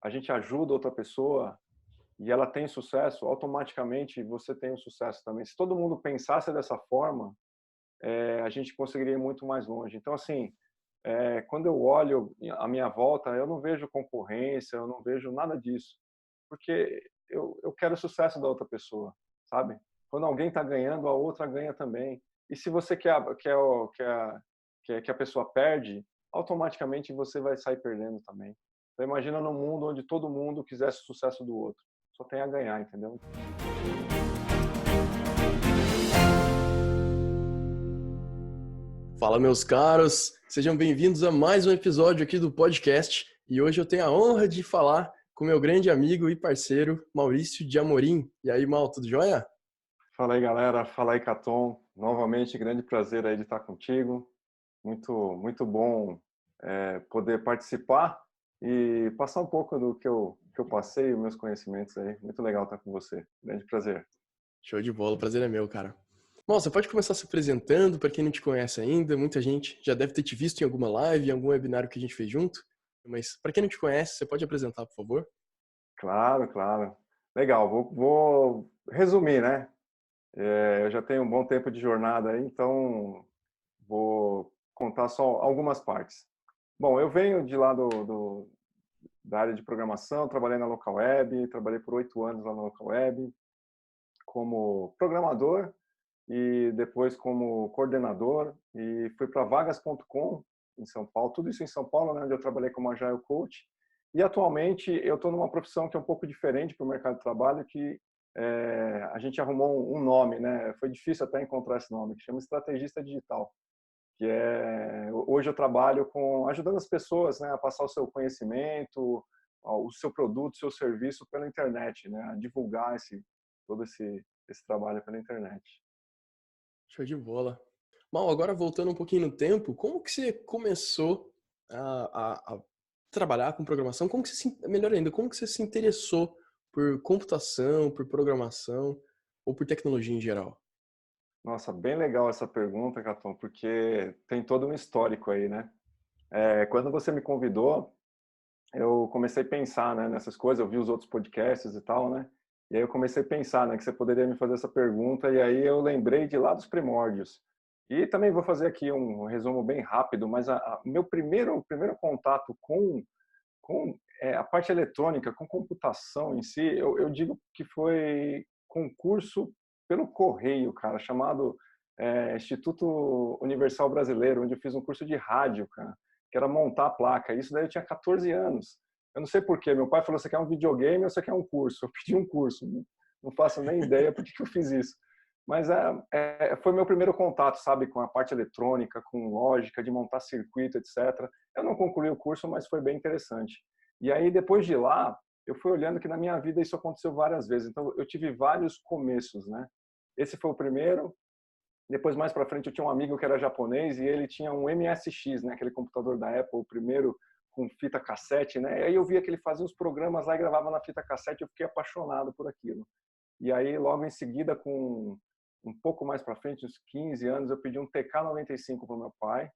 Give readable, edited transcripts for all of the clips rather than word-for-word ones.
a gente ajuda outra pessoa e ela tem sucesso, automaticamente você tem um sucesso também. Se todo mundo pensasse dessa forma, a gente conseguiria ir muito mais longe. Então, assim, quando eu olho à minha volta, eu não vejo concorrência, eu não vejo nada disso, porque eu quero o sucesso da outra pessoa, sabe? Quando alguém está ganhando, a outra ganha também. E se você quer que a pessoa perde, automaticamente você vai sair perdendo também. Então, imagina num mundo onde todo mundo quisesse o sucesso do outro. Só tem a ganhar, entendeu? Fala, meus caros, sejam bem-vindos a mais um episódio aqui do podcast. E hoje eu tenho a honra de falar com meu grande amigo e parceiro Maurício de Amorim. E aí, Mal, tudo jóia? Fala aí, galera. Fala aí, Caton. Novamente, grande prazer aí de estar contigo. Muito, muito bom poder participar e passar um pouco do que eu passei, os meus conhecimentos aí. Muito legal estar com você. Grande prazer. Show de bola, o prazer é meu, cara. Mal, você pode começar se apresentando para quem não te conhece ainda. Muita gente já deve ter te visto em alguma live, em algum webinário que a gente fez junto. Mas para quem não te conhece, você pode apresentar, por favor? Claro, claro. Legal. Vou resumir, né? Eu já tenho um bom tempo de jornada aí, então vou contar só algumas partes. Bom, eu venho de lá da área de programação, trabalhei na Local Web, trabalhei por 8 anos lá na Local Web, como programador e depois como coordenador, e fui para vagas.com em São Paulo, tudo isso em São Paulo, né, onde eu trabalhei como Agile Coach. E atualmente eu estou numa profissão que é um pouco diferente para o mercado de trabalho, que a gente arrumou um nome, né? Foi difícil até encontrar esse nome, que chama estrategista digital, que hoje eu trabalho com ajudando as pessoas, né, a passar o seu conhecimento, o seu produto, o seu serviço pela internet, né, a divulgar todo esse trabalho pela internet. Show de bola. Mal, agora voltando um pouquinho no tempo, como que você começou a trabalhar com programação? Como que melhor ainda, como que você se interessou por computação, por programação ou por tecnologia em geral? Nossa, bem legal essa pergunta, Caton, porque tem todo um histórico aí, né? Quando você me convidou, eu comecei a pensar, né, nessas coisas, eu vi os outros podcasts e tal, né? E aí eu comecei a pensar, né, que você poderia me fazer essa pergunta, e aí eu lembrei de lá dos primórdios. E também vou fazer aqui um resumo bem rápido, mas meu primeiro contato com a parte eletrônica, com computação em si, eu digo que foi concurso pelo correio, cara, chamado Instituto Universal Brasileiro, onde eu fiz um curso de rádio, cara, que era montar a placa. Isso daí eu tinha 14 anos. Eu não sei por quê. Meu pai falou: você quer um videogame ou você quer um curso? Eu pedi um curso. Não faço nem ideia por que eu fiz isso. Mas foi meu primeiro contato, sabe, com a parte eletrônica, com lógica, de montar circuito, etc. Eu não concluí o curso, mas foi bem interessante. E aí, depois de lá, eu fui olhando que na minha vida isso aconteceu várias vezes. Então, eu tive vários começos, né? Esse foi o primeiro. Depois, mais para frente, eu tinha um amigo que era japonês e ele tinha um MSX, né? Aquele computador da Apple, o primeiro com fita cassete, né? E aí eu via que ele fazia os programas lá e gravava na fita cassete. Eu fiquei apaixonado por aquilo. E aí, logo em seguida, com um pouco mais para frente, uns 15 anos, eu pedi um TK-95 para o meu pai.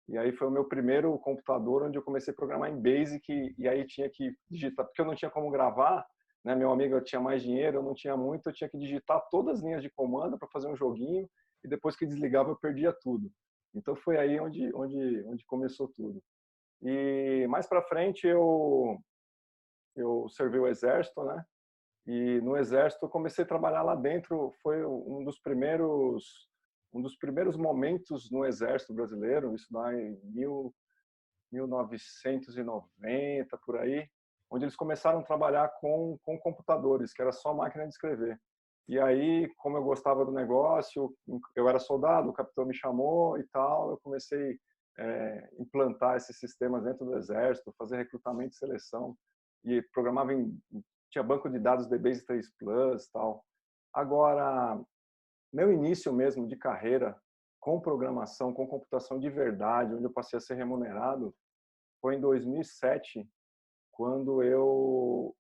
E aí foi o meu primeiro computador onde eu comecei a programar em Basic e aí tinha que digitar, porque eu não tinha como gravar, né? Meu amigo tinha mais dinheiro, eu não tinha muito, eu tinha que digitar todas as linhas de comando para fazer um joguinho e depois que desligava eu perdia tudo. Então foi aí onde começou tudo. E mais para frente eu servi o exército, né? E no exército eu comecei a trabalhar lá dentro, foi um dos primeiros momentos no exército brasileiro, isso lá em 1990 por aí, onde eles começaram a trabalhar com computadores, que era só máquina de escrever. E aí, como eu gostava do negócio, eu era soldado, o capitão me chamou e tal, eu comecei a implantar esses sistemas dentro do exército, fazer recrutamento e seleção, e programava tinha banco de dados de Base 3 Plus, tal. Agora, meu início mesmo de carreira com programação, com computação de verdade, onde eu passei a ser remunerado, foi em 2007, quando eu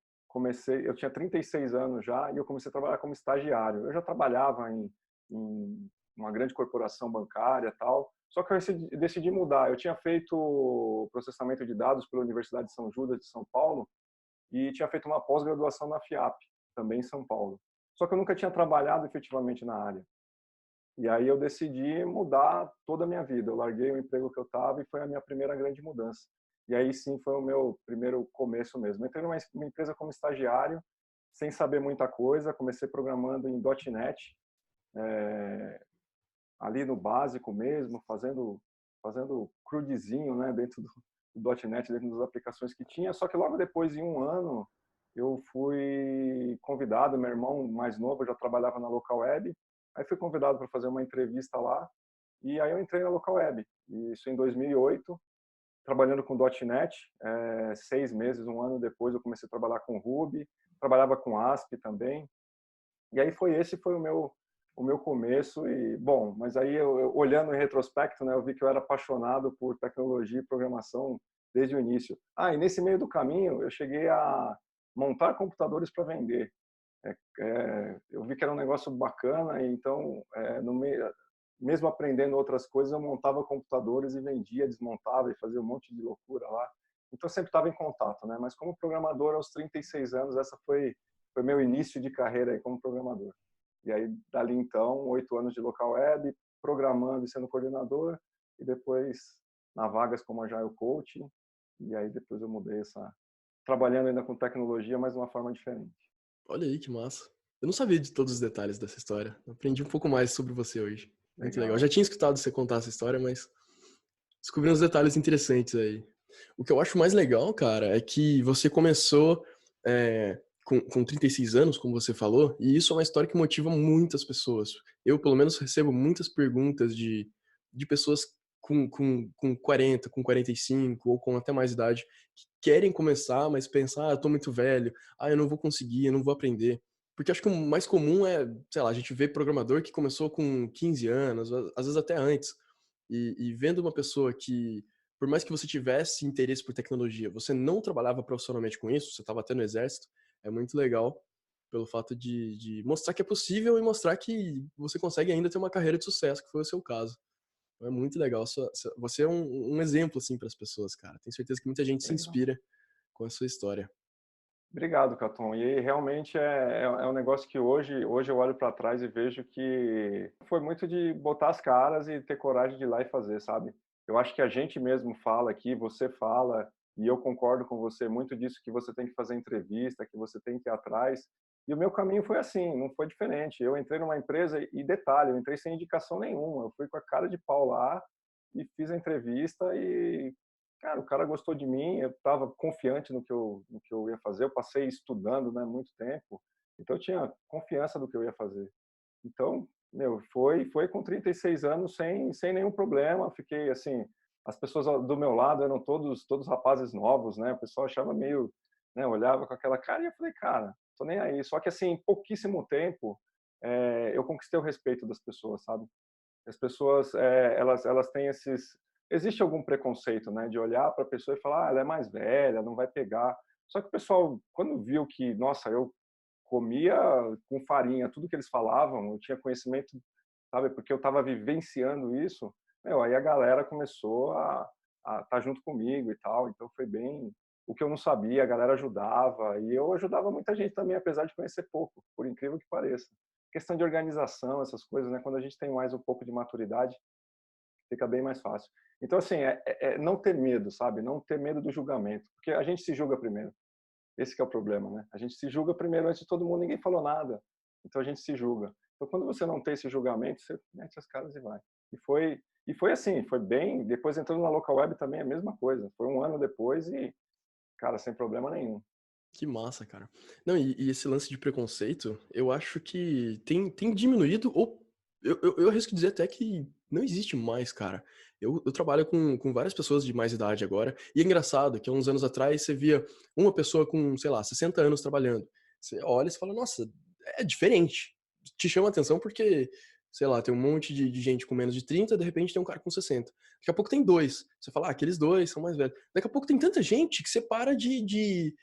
tinha 36 anos já e eu comecei a trabalhar como estagiário. Eu já trabalhava em uma grande corporação bancária, tal, só que eu decidi mudar. Eu tinha feito processamento de dados pela Universidade de São Judas de São Paulo e tinha feito uma pós-graduação na FIAP, também em São Paulo. Só que eu nunca tinha trabalhado efetivamente na área. E aí eu decidi mudar toda a minha vida. Eu larguei o emprego que eu estava e foi a minha primeira grande mudança. E aí sim foi o meu primeiro começo mesmo. Entrei numa empresa como estagiário, sem saber muita coisa. Comecei programando em .NET, ali no básico mesmo, fazendo crudezinho, né, dentro do .NET, dentro das aplicações que tinha. Só que logo depois, em um ano, eu fui convidado. Meu irmão mais novo já trabalhava na Local Web. Aí fui convidado para fazer uma entrevista lá, e aí eu entrei na Local Web. Isso em 2008, trabalhando com .NET. 6 meses, um ano depois, eu comecei a trabalhar com Ruby, trabalhava com ASP também. E aí esse foi o meu começo. E bom, mas aí eu olhando em retrospecto, né, eu vi que eu era apaixonado por tecnologia e programação desde o início. E nesse meio do caminho eu cheguei a montar computadores para vender. Eu vi que era um negócio bacana, e então, no meio, mesmo aprendendo outras coisas, eu montava computadores e vendia, desmontava e fazia um monte de loucura lá. Então, eu sempre estava em contato, né? Mas como programador, aos 36 anos, essa foi meu início de carreira aí como programador. E aí, dali então, 8 anos de local web, programando e sendo coordenador, e depois na vagas como Agile Coach, e aí depois eu mudei trabalhando ainda com tecnologia, mas de uma forma diferente. Olha aí que massa. Eu não sabia de todos os detalhes dessa história. Aprendi um pouco mais sobre você hoje. Muito legal. Eu já Legal. tinha escutado você contar essa história, mas descobri uns detalhes interessantes aí. O que eu acho mais legal, cara, é que você começou com 36 anos, como você falou, e isso é uma história que motiva muitas pessoas. Eu, pelo menos, recebo muitas perguntas de pessoas com 40, com 45, ou com até mais idade, que querem começar, mas pensam, eu tô muito velho, eu não vou conseguir, eu não vou aprender. Porque acho que o mais comum é, sei lá, a gente vê programador que começou com 15 anos, às vezes até antes. E vendo uma pessoa que, por mais que você tivesse interesse por tecnologia, você não trabalhava profissionalmente com isso, você estava até no exército, é muito legal pelo fato de mostrar que é possível e mostrar que você consegue ainda ter uma carreira de sucesso, que foi o seu caso. Então é muito legal. Você é um exemplo, assim, para as pessoas, cara. Tenho certeza que muita gente se Legal. inspira com a sua história. Obrigado, Caton. E realmente é um negócio que hoje eu olho para trás e vejo que foi muito de botar as caras e ter coragem de ir lá e fazer, sabe? Eu acho que a gente mesmo fala aqui, você fala, e eu concordo com você, muito disso que você tem que fazer entrevista, que você tem que ir atrás. E o meu caminho foi assim, não foi diferente. Eu entrei numa empresa e detalhe, eu entrei sem indicação nenhuma. Eu fui com a cara de pau lá e fiz a entrevista e cara, o cara gostou de mim, eu estava confiante no que eu ia fazer. Eu passei estudando, né, muito tempo, então eu tinha confiança do que eu ia fazer. Então, meu, foi com 36 anos sem nenhum problema. Fiquei assim, as pessoas do meu lado eram todos rapazes novos, né? O pessoal achava meio, né, olhava com aquela cara e eu falei, cara, tô nem aí. Só que assim, em pouquíssimo tempo, eu conquistei o respeito das pessoas, sabe? As pessoas, elas têm existe algum preconceito, né, de olhar para a pessoa e falar, ela é mais velha, não vai pegar. Só que o pessoal, quando viu que, nossa, eu comia com farinha tudo que eles falavam, eu tinha conhecimento, sabe, porque eu estava vivenciando isso, aí a galera começou a estar junto comigo e tal. Então foi bem, o que eu não sabia, a galera ajudava, e eu ajudava muita gente também, apesar de conhecer pouco, por incrível que pareça. Questão de organização, essas coisas, né, quando a gente tem mais um pouco de maturidade, fica bem mais fácil. Então, assim, não ter medo, sabe? Não ter medo do julgamento, porque a gente se julga primeiro. Esse que é o problema, né? A gente se julga primeiro antes de todo mundo, ninguém falou nada. Então a gente se julga. Então quando você não tem esse julgamento, você mete as caras e vai. E foi assim, foi bem. Depois entrando na local web também é a mesma coisa. Foi um ano depois e, cara, sem problema nenhum. Que massa, cara. Não, e esse lance de preconceito, eu acho que tem diminuído, ou eu arrisco dizer até que não existe mais, cara. Eu trabalho com várias pessoas de mais idade agora, e é engraçado que há uns anos atrás você via uma pessoa com, sei lá, 60 anos trabalhando. Você olha e você fala, nossa, é diferente. Te chama a atenção porque, sei lá, tem um monte de gente com menos de 30, de repente tem um cara com 60. Daqui a pouco tem dois. Você fala, aqueles dois são mais velhos. Daqui a pouco tem tanta gente que você para de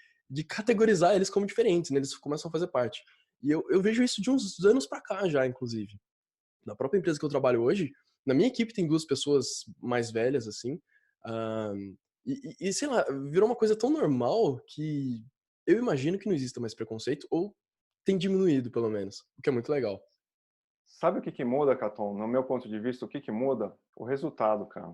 categorizar eles como diferentes, né? Eles começam a fazer parte. E eu vejo isso de uns anos pra cá já, inclusive. Na própria empresa que eu trabalho hoje, na minha equipe tem duas pessoas mais velhas, assim, sei lá, virou uma coisa tão normal que eu imagino que não exista mais preconceito, ou tem diminuído, pelo menos, o que é muito legal. Sabe o que que muda, Caton? No meu ponto de vista, o que que muda? O resultado, cara.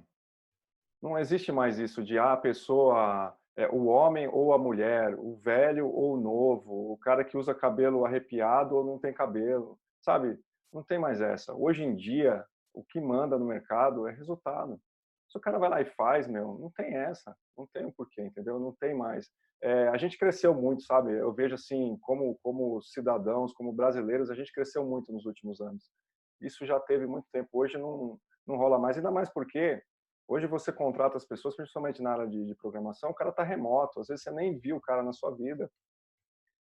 Não existe mais isso de a pessoa, o homem ou a mulher, o velho ou o novo, o cara que usa cabelo arrepiado ou não tem cabelo, sabe? Não tem mais essa. Hoje em dia, o que manda no mercado é resultado. Se o cara vai lá e faz, meu, não tem essa, não tem o porquê, entendeu? Não tem mais. A gente cresceu muito, sabe? Eu vejo assim, como cidadãos, como brasileiros, a gente cresceu muito nos últimos anos. Isso já teve muito tempo. Hoje não rola mais, ainda mais porque hoje você contrata as pessoas, principalmente na área de programação, o cara está remoto, às vezes você nem viu o cara na sua vida,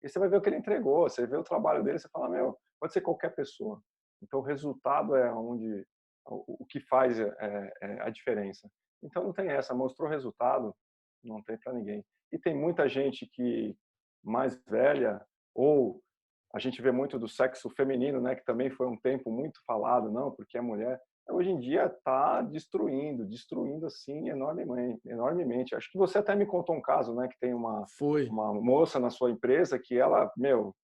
e você vai ver o que ele entregou, você vê o trabalho dele, você fala, meu, pode ser qualquer pessoa. Então o resultado é onde o que faz a diferença. Então não tem essa, mostrou resultado, não tem para ninguém. E tem muita gente que mais velha ou a gente vê muito do sexo feminino, né, que também foi um tempo muito falado, não, porque é mulher. Hoje em dia está destruindo assim enormemente, enormemente. Acho que você até me contou um caso, né, que tem Foi. uma moça na sua empresa que ela, meu,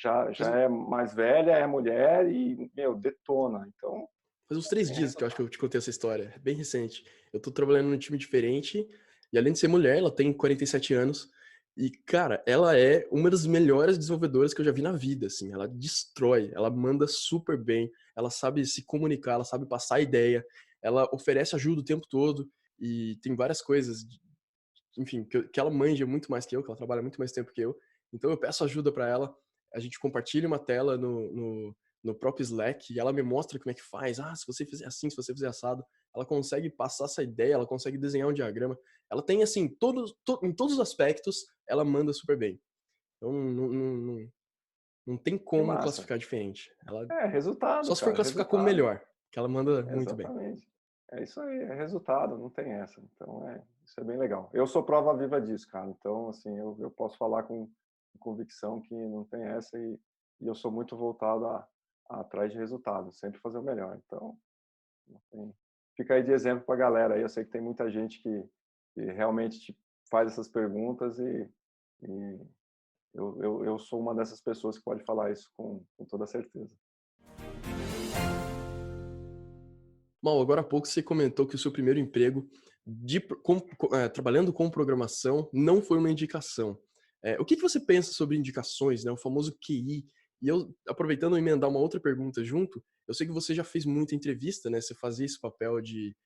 Faz, já é mais velha, é mulher e, meu, detona. Então, faz uns não 3 tem dias essa. que eu acho que eu te contei essa história. É bem recente. Eu tô trabalhando num time diferente, e além de ser mulher, ela tem 47 anos. E, cara, ela é uma das melhores desenvolvedoras que eu já vi na vida, assim. Ela destrói, ela manda super bem, ela sabe se comunicar, ela sabe passar ideia, ela oferece ajuda o tempo todo, e tem várias coisas, enfim, que ela manja muito mais que eu, que ela trabalha muito mais tempo que eu. Então eu peço ajuda pra ela, a gente compartilha uma tela no próprio Slack e ela me mostra como é que faz. Ah, se você fizer assim, se você fizer assado, ela consegue passar essa ideia, ela consegue desenhar um diagrama. Ela tem, assim, em todos os aspectos, ela manda super bem. Então não tem Que como massa. classificar diferente. Ela, É resultado, só se for cara, classificar como resultado. melhor, que ela manda muito bem. Exatamente. É isso aí, é resultado, não tem essa. Então, isso é bem legal. Eu sou prova viva disso, cara. Então, assim, eu posso falar com convicção que não tem essa e eu sou muito voltado a atrás de resultado, sempre fazer o melhor. Então, não tem. Fica aí de exemplo para a galera. Eu sei que tem muita gente que realmente te faz essas perguntas e eu sou uma dessas pessoas que pode falar isso com toda certeza. Mal, agora há pouco você comentou que o seu primeiro emprego trabalhando com programação não foi uma indicação. O que que você pensa sobre indicações, né, o famoso QI? E eu, aproveitando emendar uma outra pergunta junto, eu sei que você já fez muita entrevista, né? Você fazia esse papel de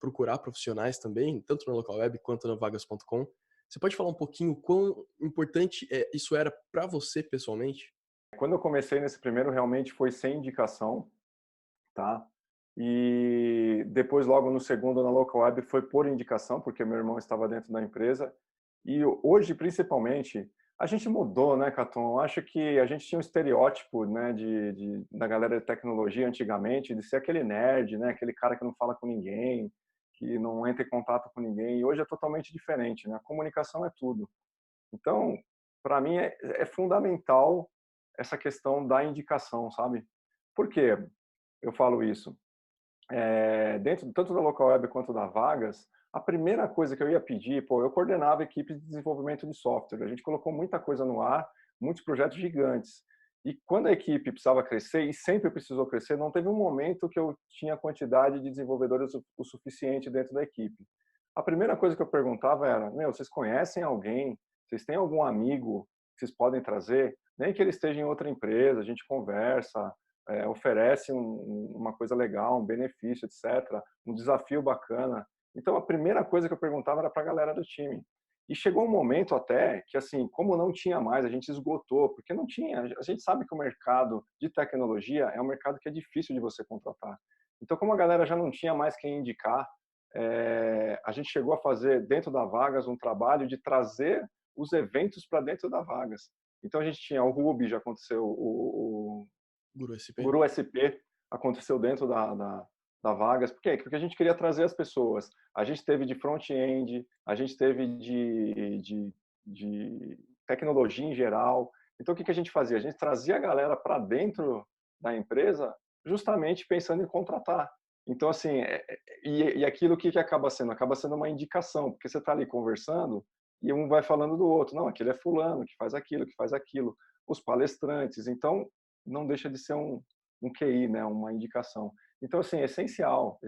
procurar profissionais também, tanto na Local Web quanto na Vagas.com. Você pode falar um pouquinho quão importante isso era para você pessoalmente? Quando eu comecei nesse primeiro, realmente foi sem indicação, tá? E depois, logo no segundo, na Local Web, foi por indicação, porque meu irmão estava dentro da empresa. E hoje, principalmente, a gente mudou, né, Caton? Eu acho que a gente tinha um estereótipo, né, da galera de tecnologia antigamente, de ser aquele nerd, né, aquele cara que não fala com ninguém, que não entra em contato com ninguém. E hoje é totalmente diferente, né? A comunicação é tudo. Então, para mim, é fundamental essa questão da indicação, sabe? Por quê eu falo isso? Dentro tanto da Local Web quanto da Vagas, a primeira coisa que eu ia pedir, pô, eu coordenava a equipe de desenvolvimento de software, a gente colocou muita coisa no ar, muitos projetos gigantes. E quando a equipe precisava crescer, e sempre precisou crescer, não teve um momento que eu tinha quantidade de desenvolvedores o suficiente dentro da equipe. A primeira coisa que eu perguntava era, meu, vocês conhecem alguém? Vocês têm algum amigo que vocês podem trazer? Nem que ele esteja em outra empresa, a gente conversa, oferece uma coisa legal, um benefício, etc., um desafio bacana. Então, a primeira coisa que eu perguntava era para a galera do time. E chegou um momento até que, assim, como não tinha mais, a gente esgotou, porque não tinha. A gente sabe que o mercado de tecnologia é um mercado que é difícil de você contratar. Então, como a galera já não tinha mais quem indicar, a gente chegou a fazer, dentro da Vagas, um trabalho de trazer os eventos para dentro da Vagas. Então, a gente tinha o Ruby, já aconteceu, Guru SP? Guru SP aconteceu dentro da Vagas. Por quê? Porque a gente queria trazer as pessoas. A gente teve de front-end, a gente teve de tecnologia em geral. Então, o que a gente fazia? A gente trazia a galera para dentro da empresa justamente pensando em contratar. Então, assim, e aquilo que acaba sendo? Acaba sendo uma indicação, porque você está ali conversando e um vai falando do outro. Não, aquele é fulano, que faz aquilo, que faz aquilo. Os palestrantes. Então, não deixa de ser um QI, né? Uma indicação. Então, assim, é essencial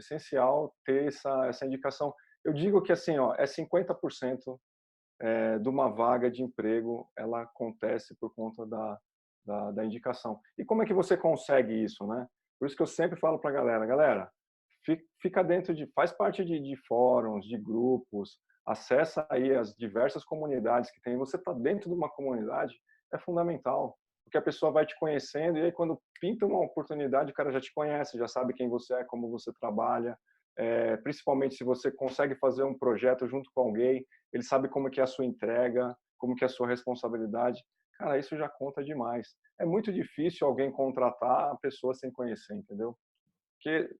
ter essa indicação. Eu digo que, assim, ó, é 50% de uma vaga de emprego, ela acontece por conta da indicação. E como é que você consegue isso, né? Por isso que eu sempre falo para a galera, fica dentro faz parte de fóruns, de grupos, acessa aí as diversas comunidades que tem. Você está dentro de uma comunidade é fundamental, porque a pessoa vai te conhecendo e aí quando pinta uma oportunidade, o cara já te conhece, já sabe quem você é, como você trabalha, principalmente se você consegue fazer um projeto junto com alguém, ele sabe como que é a sua entrega, como que é a sua responsabilidade. Cara, isso já conta demais. É muito difícil alguém contratar a pessoa sem conhecer, entendeu? Porque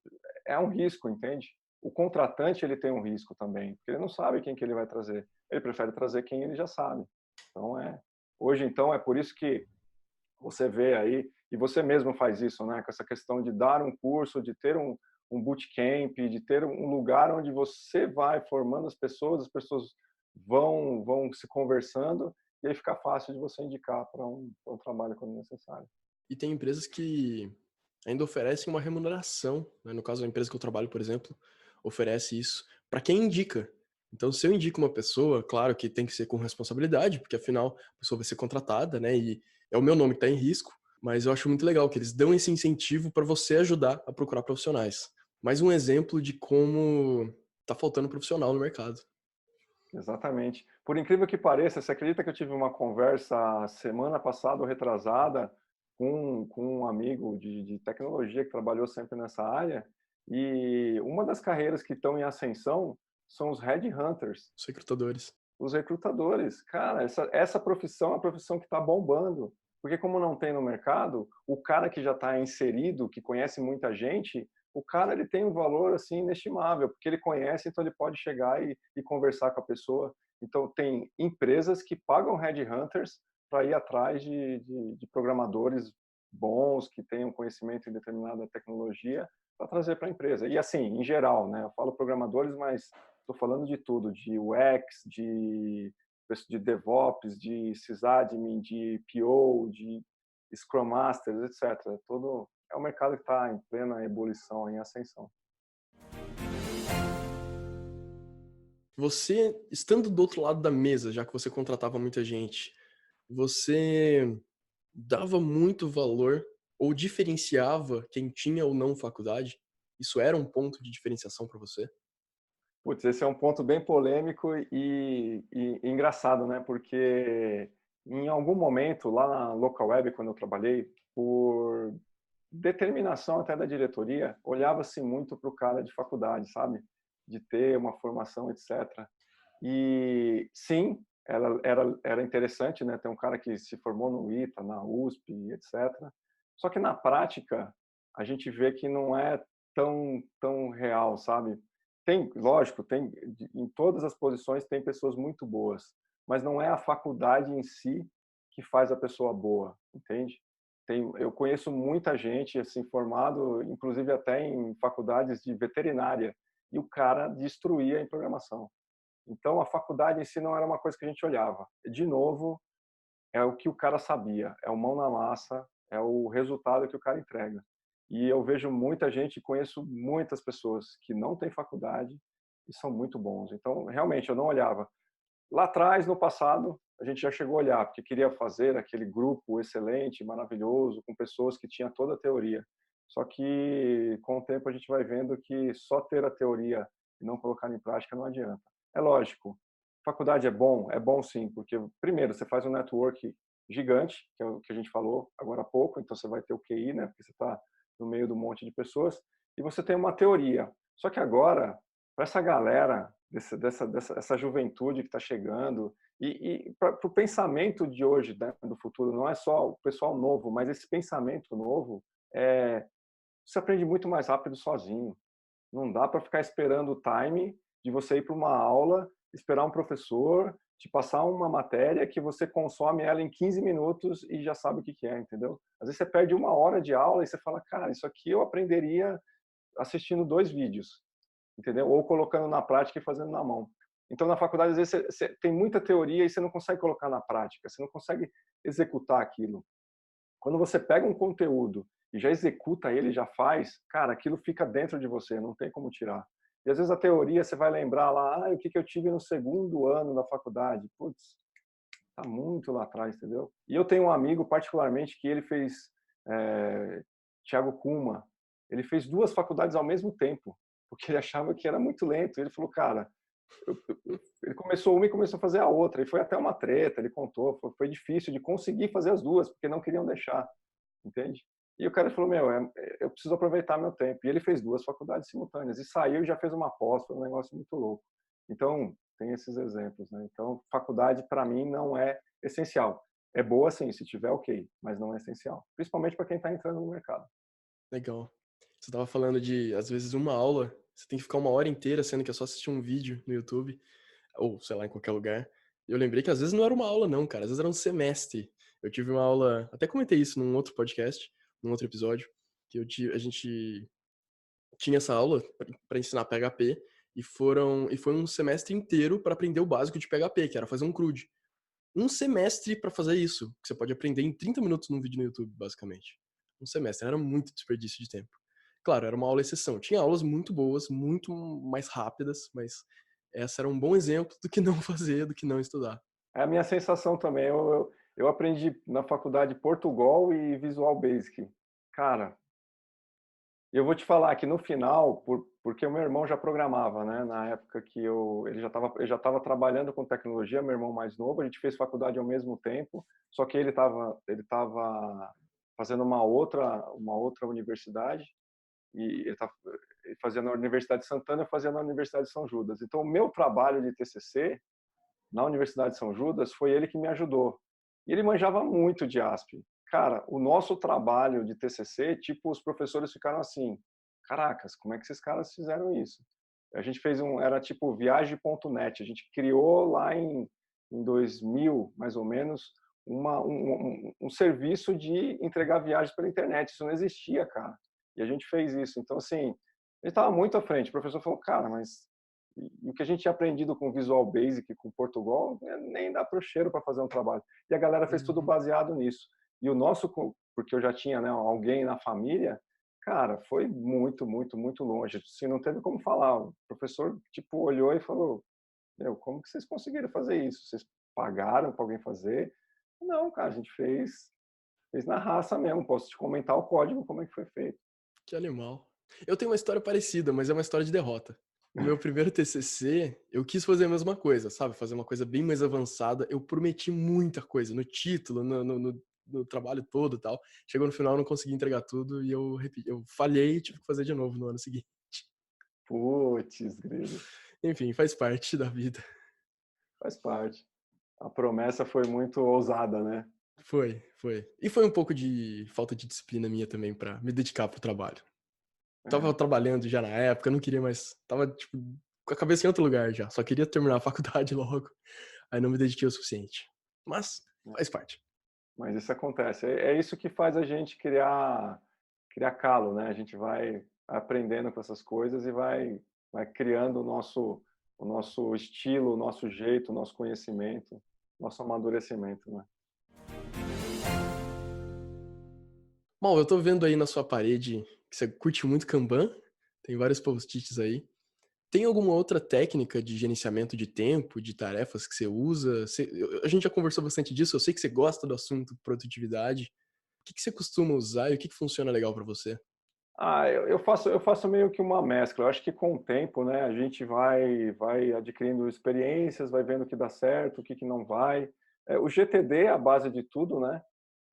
é um risco, entende? O contratante, ele tem um risco também, porque ele não sabe quem que ele vai trazer. Ele prefere trazer quem ele já sabe. Então, hoje, então, é por isso que você vê aí, e você mesmo faz isso, né? Com essa questão de dar um curso, de ter um bootcamp, de ter um lugar onde você vai formando as pessoas vão se conversando, e aí fica fácil de você indicar para um trabalho quando necessário. E tem empresas que ainda oferecem uma remuneração, né? No caso, a empresa que eu trabalho, por exemplo, oferece isso para quem indica. Então, se eu indico uma pessoa, claro que tem que ser com responsabilidade, porque afinal a pessoa vai ser contratada, né? E é o meu nome que está em risco, mas eu acho muito legal que eles dão esse incentivo para você ajudar a procurar profissionais. Mais um exemplo de como tá faltando profissional no mercado. Exatamente. Por incrível que pareça, você acredita que eu tive uma conversa semana passada ou retrasada com um amigo de tecnologia que trabalhou sempre nessa área? E uma das carreiras que estão em ascensão são os headhunters, Os recrutadores. os recrutadores. Cara, essa profissão é uma profissão que está bombando. Porque como não tem no mercado, o cara que já está inserido, que conhece muita gente, o cara ele tem um valor assim inestimável, porque ele conhece, então ele pode chegar e conversar com a pessoa. Então tem empresas que pagam headhunters para ir atrás de programadores bons, que tenham conhecimento em determinada tecnologia, para trazer para a empresa. E assim, em geral, né? Eu falo programadores, mas estou falando de tudo, de UX, de DevOps, de sysadmin, de PO, de Scrum Masters, etc. Todo é um mercado que está em plena ebulição, em ascensão. Você, estando do outro lado da mesa, já que você contratava muita gente, você dava muito valor ou diferenciava quem tinha ou não faculdade? Isso era um ponto de diferenciação para você? Putz, esse é um ponto bem polêmico e engraçado, né? Porque em algum momento, lá na Local Web, quando eu trabalhei, por determinação até da diretoria, olhava-se muito para o cara de faculdade, sabe? De ter uma formação, etc. E sim, era interessante, né? Ter um cara que se formou no ITA, na USP, etc. Só que na prática, a gente vê que não é tão real, sabe? Tem, lógico, tem em todas as posições tem pessoas muito boas, mas não é a faculdade em si que faz a pessoa boa, entende? Eu conheço muita gente assim formado, inclusive até em faculdades de veterinária, e o cara destruía em programação. Então a faculdade em si não era uma coisa que a gente olhava. De novo, é o que o cara sabia, é o mão na massa, é o resultado que o cara entrega. E eu vejo muita gente, conheço muitas pessoas que não têm faculdade e são muito bons. Então, realmente, eu não olhava. Lá atrás, no passado, a gente já chegou a olhar, porque queria fazer aquele grupo excelente, maravilhoso, com pessoas que tinham toda a teoria. Só que, com o tempo, a gente vai vendo que só ter a teoria e não colocar em prática não adianta. É lógico, faculdade é bom sim, porque, primeiro, você faz um network gigante, que é o que a gente falou agora há pouco, então você vai ter o QI, né, porque você está no meio de um monte de pessoas, e você tem uma teoria. Só que agora, para essa galera, essa juventude que está chegando, e para o pensamento de hoje, né, do futuro, não é só o pessoal novo, mas esse pensamento novo, você aprende muito mais rápido sozinho. Não dá para ficar esperando o time de você ir para uma aula, esperar um professor te passar uma matéria que você consome ela em 15 minutos e já sabe o que é, entendeu? Às vezes você perde uma hora de aula e você fala, cara, isso aqui eu aprenderia assistindo 2 vídeos, entendeu? Ou colocando na prática e fazendo na mão. Então, na faculdade, às vezes, você tem muita teoria e você não consegue colocar na prática, você não consegue executar aquilo. Quando você pega um conteúdo e já executa ele, já faz, cara, aquilo fica dentro de você, não tem como tirar. E às vezes a teoria você vai lembrar lá, o que eu tive no segundo ano da faculdade. Putz, tá muito lá atrás, entendeu? E eu tenho um amigo, particularmente, que ele fez, Thiago Kuma, ele fez 2 faculdades ao mesmo tempo, porque ele achava que era muito lento. Ele falou, cara, ele começou uma e começou a fazer a outra, e foi até uma treta, ele contou, foi difícil de conseguir fazer as 2, porque não queriam deixar, entende? E o cara falou, eu preciso aproveitar meu tempo. E ele fez 2 faculdades simultâneas, e saiu e já fez uma pós, foi um negócio muito louco. Então, tem esses exemplos, né? Então, faculdade, para mim, não é essencial. É boa, sim, se tiver, ok, mas não é essencial. Principalmente para quem está entrando no mercado. Legal. Você tava falando de, às vezes, uma aula, você tem que ficar uma hora inteira, sendo que é só assistir um vídeo no YouTube, ou sei lá, em qualquer lugar. Eu lembrei que às vezes não era uma aula, não, cara. Às vezes era um semestre. Eu tive uma aula, até comentei isso num outro podcast, num outro episódio, que a gente tinha essa aula para ensinar PHP e foi um semestre inteiro para aprender o básico de PHP, que era fazer um CRUD. Um semestre para fazer isso, que você pode aprender em 30 minutos num vídeo no YouTube, basicamente. Um semestre, era muito desperdício de tempo. Claro, era uma aula exceção. Tinha aulas muito boas, muito mais rápidas, mas essa era um bom exemplo do que não fazer, do que não estudar. É a minha sensação também. Eu aprendi na faculdade Portugal e Visual Basic. Cara, eu vou te falar que no final, porque o meu irmão já programava, né? Na época que ele já estava trabalhando com tecnologia, meu irmão mais novo, a gente fez faculdade ao mesmo tempo, só que ele estava fazendo uma outra universidade e ele fazia na Universidade de Santana, eu fazia na Universidade de São Judas. Então, o meu trabalho de TCC na Universidade de São Judas foi ele que me ajudou. E ele manjava muito de ASP. Cara, o nosso trabalho de TCC, tipo, os professores ficaram assim, caracas, como é que esses caras fizeram isso? A gente fez era tipo viagem.net, a gente criou lá em 2000, mais ou menos, um serviço de entregar viagens pela internet. Isso não existia, cara. E a gente fez isso. Então, assim, ele estava muito à frente. O professor falou, cara, mas e o que a gente tinha aprendido com Visual Basic, com Portugal, nem dá para o cheiro para fazer um trabalho. E a galera fez tudo Uhum. baseado nisso. E o nosso, porque eu já tinha, né, alguém na família, cara, foi muito, muito, muito longe. Assim, não teve como falar. O professor, tipo, olhou e falou, como que vocês conseguiram fazer isso? Vocês pagaram para alguém fazer? Não, cara, a gente fez na raça mesmo. Posso te comentar o código, como é que foi feito. Que animal. Eu tenho uma história parecida, mas é uma história de derrota. O meu primeiro TCC, eu quis fazer a mesma coisa, sabe? Fazer uma coisa bem mais avançada. Eu prometi muita coisa no título, no trabalho todo e tal. Chegou no final, eu não consegui entregar tudo e eu falhei e tive que fazer de novo no ano seguinte. Putz, grilo. Enfim, faz parte da vida. Faz parte. A promessa foi muito ousada, né? Foi, foi. E foi um pouco de falta de disciplina minha também pra me dedicar pro trabalho. Tava É. trabalhando já na época, não queria mais. Tava, tipo, com a cabeça em outro lugar já. Só queria terminar a faculdade logo. Aí não me dediquei o suficiente. Mas faz parte. Mas isso acontece. É isso que faz a gente criar calo, né? A gente vai aprendendo com essas coisas e vai criando o nosso estilo, o nosso jeito, o nosso conhecimento, nosso amadurecimento, né? Bom, eu tô vendo aí na sua parede que você curte muito Kanban. Tem vários post-its aí. Tem alguma outra técnica de gerenciamento de tempo, de tarefas que você usa? A gente já conversou bastante disso, eu sei que você gosta do assunto produtividade. O que você costuma usar e o que funciona legal pra você? Eu faço meio que uma mescla. Eu acho que com o tempo, né, a gente vai adquirindo experiências, vai vendo o que dá certo, o que não vai. O GTD é a base de tudo, né?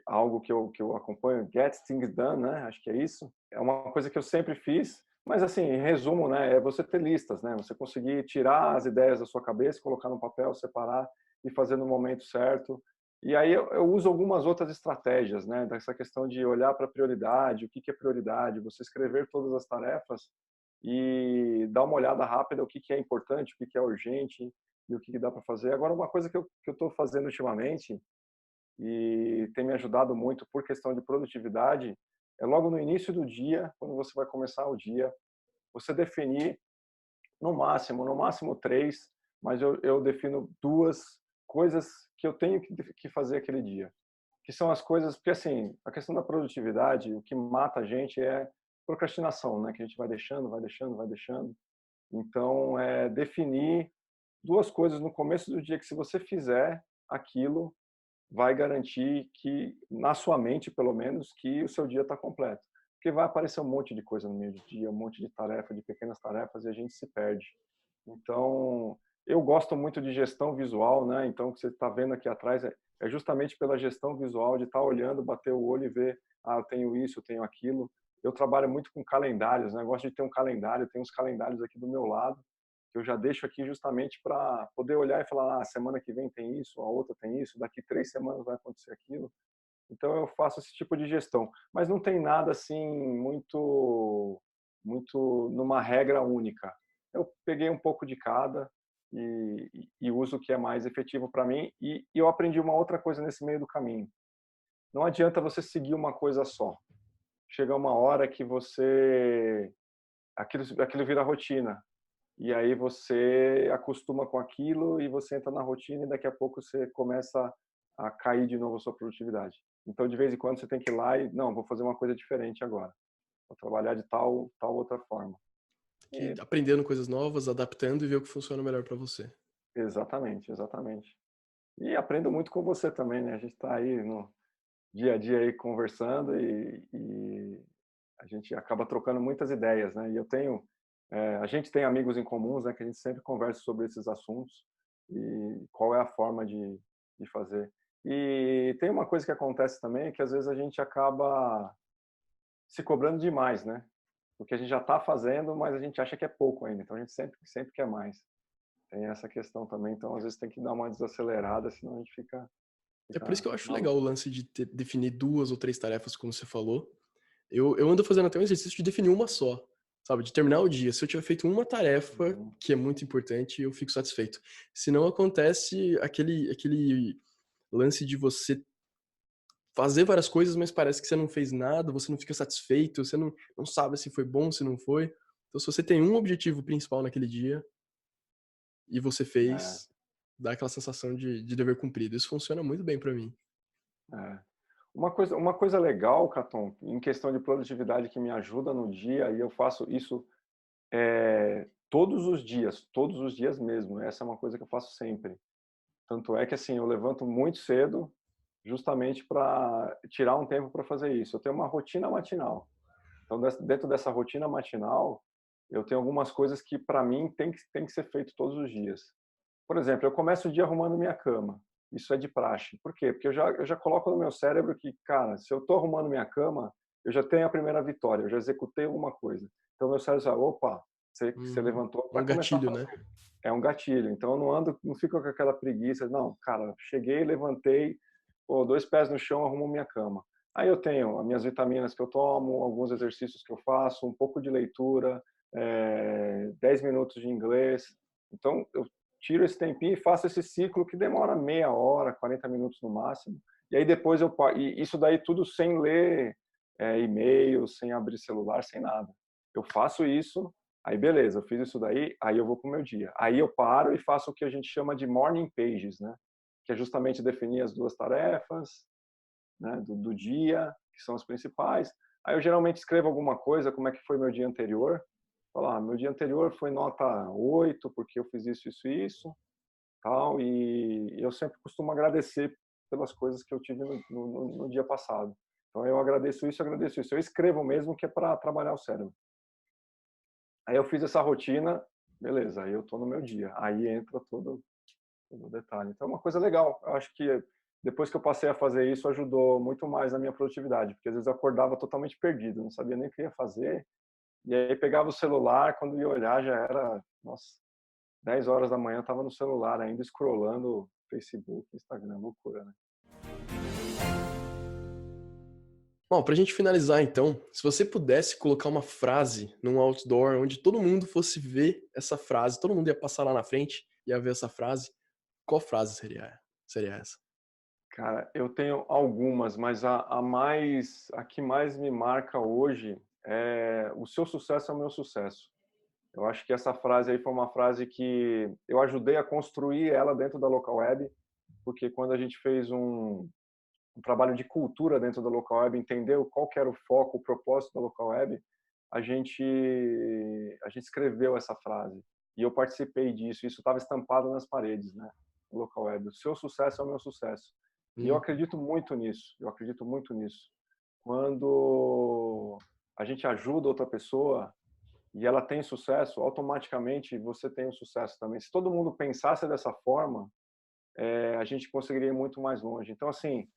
Algo que eu acompanho, Get Things Done, né? Acho que é isso. É uma coisa que eu sempre fiz, mas assim, em resumo, né, é você ter listas, né? Você conseguir tirar as ideias da sua cabeça, colocar no papel, separar e fazer no momento certo. E aí eu uso algumas outras estratégias, né? Dessa questão de olhar para a prioridade, o que é prioridade, você escrever todas as tarefas e dar uma olhada rápida o que é importante, o que é urgente e o que dá para fazer. Agora, uma coisa que eu estou fazendo ultimamente e tem me ajudado muito por questão de produtividade, é logo no início do dia, quando você vai começar o dia, você definir no máximo 3 mas eu defino 2 coisas que eu tenho que fazer aquele dia. Que são as coisas, porque assim, a questão da produtividade, o que mata a gente é procrastinação, né? Que a gente vai deixando, vai deixando, vai deixando. Então, é definir 2 coisas no começo do dia que se você fizer aquilo, vai garantir que, na sua mente pelo menos, que o seu dia está completo. Porque vai aparecer um monte de coisa no meio do dia, um monte de tarefa, de pequenas tarefas, e a gente se perde. Então, eu gosto muito de gestão visual, né? Então, o que você está vendo aqui atrás é justamente pela gestão visual, de estar olhando, bater o olho e ver, ah, eu tenho isso, eu tenho aquilo. Eu trabalho muito com calendários, né? Eu gosto de ter um calendário, tem uns calendários aqui do meu lado, que eu já deixo aqui justamente para poder olhar e falar, ah, semana que vem tem isso, a outra tem isso, daqui 3 semanas vai acontecer aquilo. Então eu faço esse tipo de gestão, mas não tem nada assim muito numa regra única. Eu peguei um pouco de cada e uso o que é mais efetivo para mim e eu aprendi uma outra coisa nesse meio do caminho. Não adianta você seguir uma coisa só. Chega uma hora que você aquilo vira rotina. E aí você acostuma com aquilo e você entra na rotina e daqui a pouco você começa a cair de novo a sua produtividade. Então, de vez em quando, você tem que ir lá e, não, vou fazer uma coisa diferente agora. Vou trabalhar de tal outra forma. Que E, aprendendo coisas novas, adaptando e ver o que funciona melhor para você. exatamente, exatamente. E aprendo muito com você também, né? A gente está aí no dia a dia aí conversando e a gente acaba trocando muitas ideias, né? E a gente tem amigos em comuns, né? Que a gente sempre conversa sobre esses assuntos e qual é a forma de fazer. E tem uma coisa que acontece também, que às vezes a gente acaba se cobrando demais, né? Porque a gente já está fazendo, mas a gente acha que é pouco ainda. Então a gente sempre quer mais. Tem essa questão também. Então às vezes tem que dar uma desacelerada, senão a gente É por isso fica que eu acho legal maluco. o lance de definir 2 ou 3 tarefas, como você falou. Eu ando fazendo até um exercício de definir uma só, sabe? De terminar o dia. Se eu tiver feito uma tarefa, Uhum. que é muito importante, eu fico satisfeito. Se não, acontece aquele lance de você fazer várias coisas, mas parece que você não fez nada, você não fica satisfeito, você não sabe se foi bom, se não foi. Então, se você tem um objetivo principal naquele dia e você É, fez, dá aquela sensação de dever cumprido. Isso funciona muito bem pra mim. é. Uma coisa legal, Caton, em questão de produtividade que me ajuda no dia, e eu faço isso todos os dias mesmo. Essa é uma coisa que eu faço sempre. Tanto é que assim, eu levanto muito cedo, justamente para tirar um tempo para fazer isso. Eu tenho uma rotina matinal. Então, dentro dessa rotina matinal, eu tenho algumas coisas que para mim tem que ser feito todos os dias. Por exemplo, eu começo o dia arrumando minha cama. Isso é de praxe. Por quê? Porque eu já coloco no meu cérebro que, cara, se eu estou arrumando minha cama, eu já tenho a primeira vitória, eu já executei alguma coisa. Então, meu cérebro fala, opa, você Uhum. levantou É para um começar a gatilho, né? fazer. É um gatilho. Então, eu não ando, não fico com aquela preguiça. Não, cara, cheguei, levantei, pô, 2 pés no chão, arrumo minha cama. Aí eu tenho as minhas vitaminas que eu tomo, alguns exercícios que eu faço, um pouco de leitura, 10 minutos de inglês. Então, eu tiro esse tempinho e faço esse ciclo que demora meia hora, 40 minutos no máximo. E aí depois e isso daí tudo sem ler e-mail, sem abrir celular, sem nada. Eu faço isso, aí beleza, eu fiz isso daí, aí eu vou pro meu dia. Aí eu paro e faço o que a gente chama de morning pages, né? Que é justamente definir as 2 tarefas, né, do dia, que são as principais. Aí eu geralmente escrevo alguma coisa, como é que foi meu dia anterior. Falar, meu dia anterior foi nota 8, porque eu fiz isso, isso, tal, e eu sempre costumo agradecer pelas coisas que eu tive no dia passado. Então eu agradeço isso, agradeço isso. Eu escrevo mesmo que é para trabalhar o cérebro. Aí eu fiz essa rotina, beleza, aí eu tô no meu dia. Aí entra todo o detalhe. Então é uma coisa legal. Eu acho que depois que eu passei a fazer isso, ajudou muito mais na minha produtividade, porque às vezes eu acordava totalmente perdido, não sabia nem o que ia fazer. E aí pegava o celular, quando ia olhar já era, nossa, 10 horas da manhã eu estava no celular ainda, scrollando Facebook, Instagram, loucura, né? Bom, pra gente finalizar então, se você pudesse colocar uma frase num outdoor onde todo mundo fosse ver essa frase, todo mundo ia passar lá na frente, ia ver essa frase, qual frase seria essa? Cara, eu tenho algumas, mas a que mais me marca hoje é o seu sucesso é o meu sucesso. Eu acho que essa frase aí foi uma frase que eu ajudei a construir ela dentro da Local Web, porque quando a gente fez um trabalho de cultura dentro da Local Web, entendeu qual que era o foco, o propósito da Local Web, a gente, a gente escreveu essa frase. E eu participei disso, isso estava estampado nas paredes, né? No Local Web. O seu sucesso é o meu sucesso. E eu Hum. acredito muito nisso, eu acredito muito nisso. Quando a gente ajuda outra pessoa e ela tem sucesso, automaticamente você tem o sucesso também. Se todo mundo pensasse dessa forma, a gente conseguiria ir muito mais longe. Então, assim,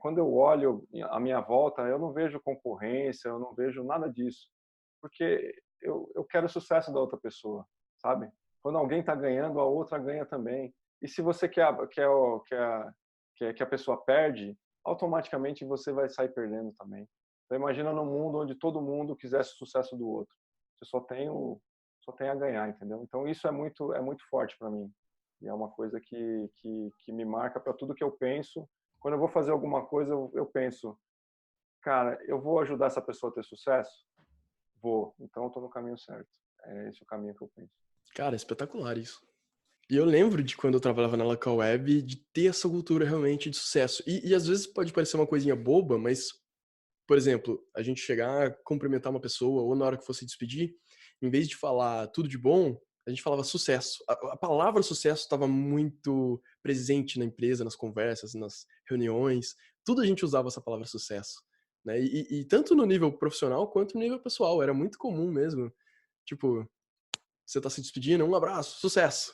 quando eu olho à minha volta, eu não vejo concorrência, eu não vejo nada disso, porque eu quero o sucesso da outra pessoa, sabe? Quando alguém está ganhando, a outra ganha também. E se você quer que a pessoa perde, automaticamente você vai sair perdendo também. Então, imagina num mundo onde todo mundo quisesse o sucesso do outro. Você só tem a ganhar, entendeu? Então isso é muito forte para mim. E é uma coisa que me marca para tudo que eu penso. Quando eu vou fazer alguma coisa, eu penso, cara, eu vou ajudar essa pessoa a ter sucesso? Vou. Então eu estou no caminho certo. É esse o caminho que eu penso. Cara, é espetacular isso. E eu lembro de quando eu trabalhava na local web, de ter essa cultura realmente de sucesso. E às vezes pode parecer uma coisinha boba, mas, por exemplo, a gente chegar, cumprimentar uma pessoa, ou na hora que fosse despedir, em vez de falar tudo de bom, a gente falava sucesso. A palavra sucesso estava muito presente na empresa, nas conversas, nas reuniões. Tudo a gente usava essa palavra sucesso. Né? E tanto no nível profissional quanto no nível pessoal. Era muito comum mesmo. Tipo, você tá se despedindo, um abraço, sucesso.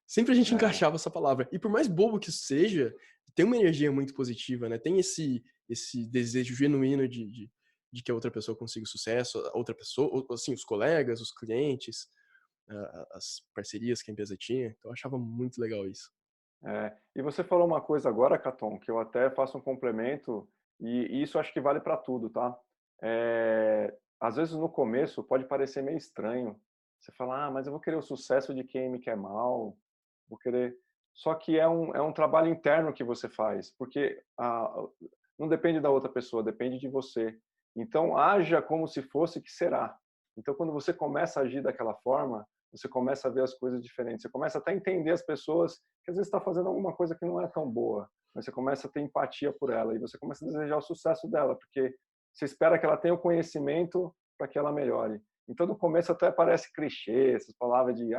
Sempre a gente É, encaixava essa palavra. E por mais bobo que isso seja, tem uma energia muito positiva, né? Tem esse desejo genuíno de que a outra pessoa consiga sucesso, a outra pessoa, assim, os colegas, os clientes, as parcerias que a empresa tinha. Então eu achava muito legal isso. E você falou uma coisa agora, Caton, que eu até faço um complemento, e isso acho que vale para tudo, tá? Às vezes no começo pode parecer meio estranho. Você fala, ah, mas eu vou querer o sucesso de quem me quer mal, vou querer. Só que é um trabalho interno que você faz, porque não depende da outra pessoa, depende de você. Então, haja como se fosse que será. Então, quando você começa a agir daquela forma, você começa a ver as coisas diferentes. Você começa até a entender as pessoas que às vezes está fazendo alguma coisa que não é tão boa, mas você começa a ter empatia por ela e você começa a desejar o sucesso dela, porque você espera que ela tenha o conhecimento para que ela melhore. Então, no começo até parece clichê, essas palavras de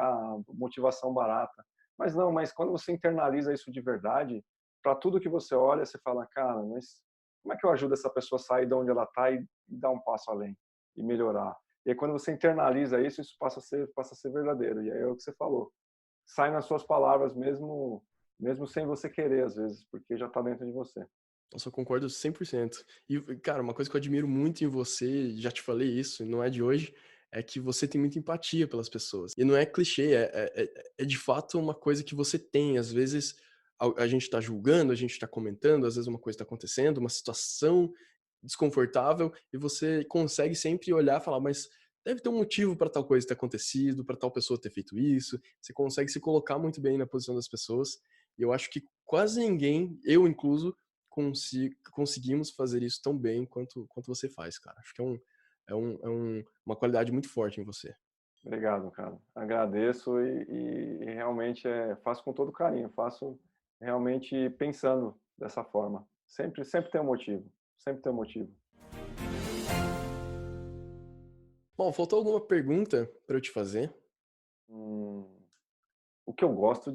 motivação barata. Mas não, mas quando você internaliza isso de verdade, para tudo que você olha, você fala, cara, mas como é que eu ajudo essa pessoa a sair de onde ela está e dar um passo além e melhorar? E aí, quando você internaliza isso, isso passa a ser verdadeiro. E aí é o que você falou. Sai nas suas palavras mesmo sem você querer, às vezes, porque já está dentro de você. Nossa, eu concordo 100%. E, cara, uma coisa que eu admiro muito em você, já te falei isso, não é de hoje, é que você tem muita empatia pelas pessoas. E não é clichê, é de fato uma coisa que você tem. Às vezes a gente tá julgando, a gente tá comentando, às vezes uma coisa tá acontecendo, uma situação desconfortável, e você consegue sempre olhar e falar, mas deve ter um motivo para tal coisa ter acontecido, para tal pessoa ter feito isso. Você consegue se colocar muito bem na posição das pessoas. E eu acho que quase ninguém, eu incluso, conseguimos fazer isso tão bem quanto você faz, cara. Acho que uma qualidade muito forte em você. Obrigado, cara. Agradeço e realmente faço com todo carinho, faço realmente pensando dessa forma. Sempre tem um motivo, sempre tem um motivo. Bom, faltou alguma pergunta para eu te fazer? Hum, o que eu gosto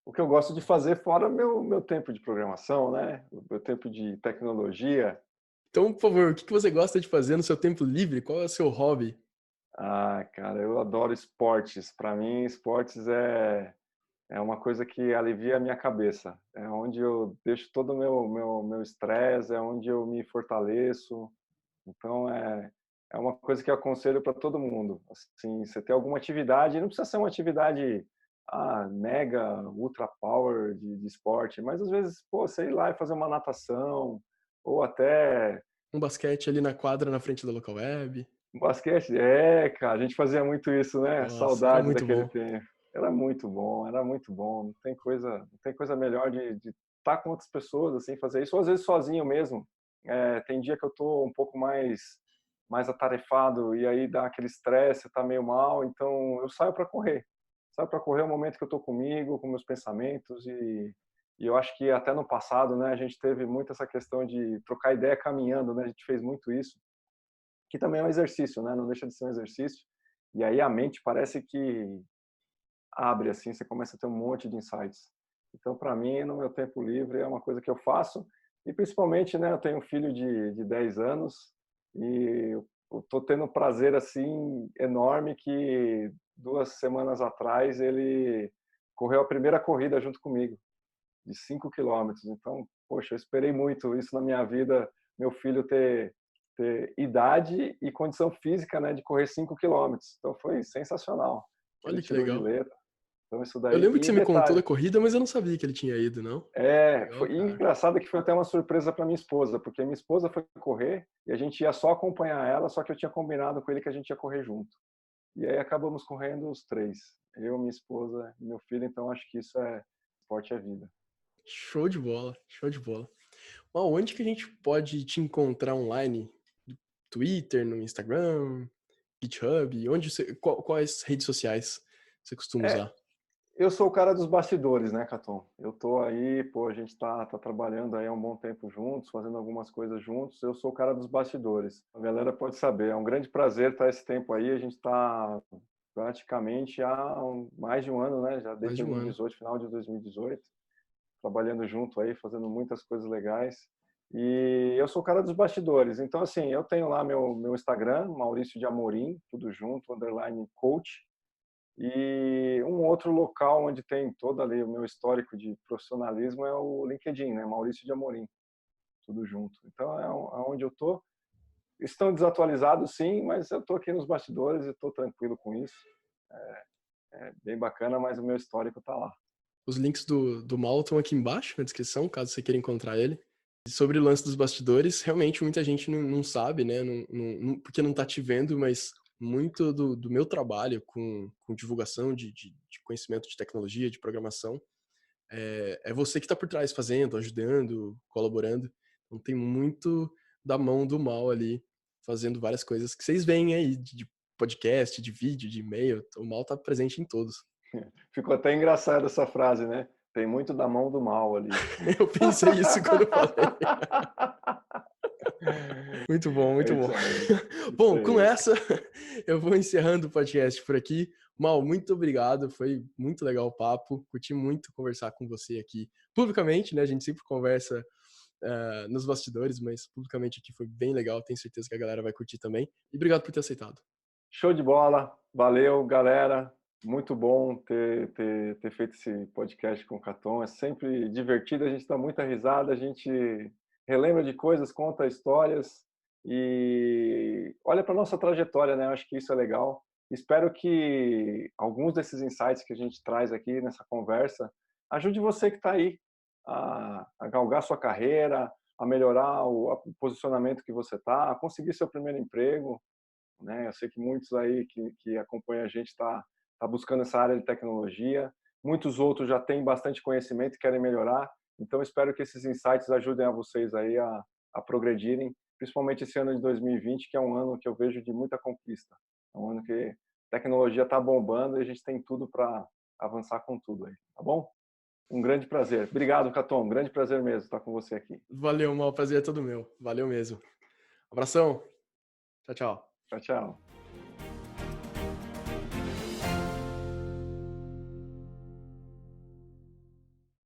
o que eu gosto de fazer fora meu tempo de programação, né? O meu tempo de tecnologia. Então, por favor, o que você gosta de fazer no seu tempo livre? Qual é o seu hobby? Ah, cara, eu adoro esportes. Para mim, esportes é uma coisa que alivia a minha cabeça. É onde eu deixo todo o meu estresse, é onde eu me fortaleço. Então, é uma coisa que eu aconselho para todo mundo. Assim, você ter alguma atividade, não precisa ser uma atividade mega, ultra power de esporte, mas às vezes, pô, sei lá, e fazer uma natação, ou até Um basquete ali na quadra na frente da local web? um basquete. Cara, a gente fazia muito isso, né? Nossa, era Saudades muito daquele bom. tempo. Era muito bom, era muito bom. Não tem coisa melhor de estar com outras pessoas, assim, fazer isso, ou às vezes sozinho mesmo. Tem dia que eu tô um pouco mais mais atarefado e aí dá aquele estresse, você tá meio mal, então eu saio para correr. Saio para correr é o momento que eu tô comigo, com meus pensamentos e eu acho que até no passado, né, a gente teve muito essa questão de trocar ideia caminhando, né? A gente fez muito isso, que também é um exercício, né? Não deixa de ser um exercício. E aí a mente parece que abre assim, você começa a ter um monte de insights. Então, para mim, no meu tempo livre, é uma coisa que eu faço. E principalmente, né, eu tenho um filho de 10 anos e eu tô tendo um prazer assim enorme que 2 semanas atrás ele correu a primeira corrida junto comigo, de 5 quilômetros. Então, poxa, eu esperei muito isso na minha vida, meu filho ter idade e condição física, né, de correr 5 quilômetros. Então, foi sensacional. Ele Olha que tirou de legal. letra. Então, isso Eu daí. lembro que E você me contou da detalhe, corrida, mas eu não sabia que ele tinha ido, não. Legal, foi cara. engraçado que foi até uma surpresa para minha esposa, porque minha esposa foi correr e a gente ia só acompanhar ela, só que eu tinha combinado com ele que a gente ia correr junto. E aí acabamos correndo os três, eu, minha esposa e meu filho. Então acho que isso é esporte é vida. Show de bola, show de bola. Bom, onde que a gente pode te encontrar online? No Twitter, no Instagram, GitHub? Quais redes sociais você costuma É, usar? eu sou o cara dos bastidores, né, Caton? Eu tô aí, pô, a gente tá trabalhando aí há um bom tempo juntos, fazendo algumas coisas juntos. Eu sou o cara dos bastidores. A galera pode saber, é um grande prazer estar esse tempo aí. A gente tá praticamente há mais de um ano, né? Já Mais desde de um ano. 2018, final de 2018, trabalhando junto aí, fazendo muitas coisas legais. E eu sou o cara dos bastidores. Então, assim, eu tenho lá meu Instagram, Maurício de Amorim, tudo junto, underline coach. E um outro local onde tem todo ali o meu histórico de profissionalismo é o LinkedIn, né? Maurício de Amorim, tudo junto. Então, é onde eu tô. Estão desatualizados, sim, mas eu tô aqui nos bastidores e tô tranquilo com isso. É bem bacana, mas o meu histórico tá lá. Os links do Mal estão aqui embaixo na descrição, caso você queira encontrar ele. E sobre o lance dos bastidores, realmente muita gente não sabe, né? Porque não tá te vendo, mas muito do meu trabalho com divulgação de conhecimento de tecnologia, de programação, é você que está por trás fazendo, ajudando, colaborando. Então tem muito da mão do Mal ali, fazendo várias coisas que vocês veem aí, de podcast, de vídeo, de e-mail. O Mal tá presente em todos. Ficou até engraçada essa frase, né? Tem muito da mão do mal ali. Eu pensei isso quando eu falei. Muito bom, É muito bom. isso aí. Isso Bom, com aí. essa, eu vou encerrando o podcast por aqui. Mal, muito obrigado. Foi muito legal o papo. Curti muito conversar com você aqui publicamente, né? A gente sempre conversa nos bastidores, mas publicamente aqui foi bem legal. Tenho certeza que a galera vai curtir também. E obrigado por ter aceitado. Show de bola. Valeu, galera. Muito bom ter feito esse podcast com o Caton. É sempre divertido, a gente dá muita risada, a gente relembra de coisas, conta histórias e olha para a nossa trajetória, né? Eu acho que isso é legal. Espero que alguns desses insights que a gente traz aqui nessa conversa ajude você que está aí a galgar sua carreira, a melhorar o posicionamento que você está, a conseguir seu primeiro emprego, né? Eu sei que muitos aí que acompanham a gente tá buscando essa área de tecnologia, muitos outros já têm bastante conhecimento e querem melhorar, então espero que esses insights ajudem a vocês aí a progredirem, principalmente esse ano de 2020, que é um ano que eu vejo de muita conquista, é um ano que a tecnologia está bombando e a gente tem tudo para avançar com tudo aí, tá bom? Um grande prazer. Obrigado, Caton, um grande prazer mesmo estar com você aqui. Valeu, Mal. O prazer é todo meu. Valeu mesmo. Abração. Tchau, tchau. Tchau, tchau.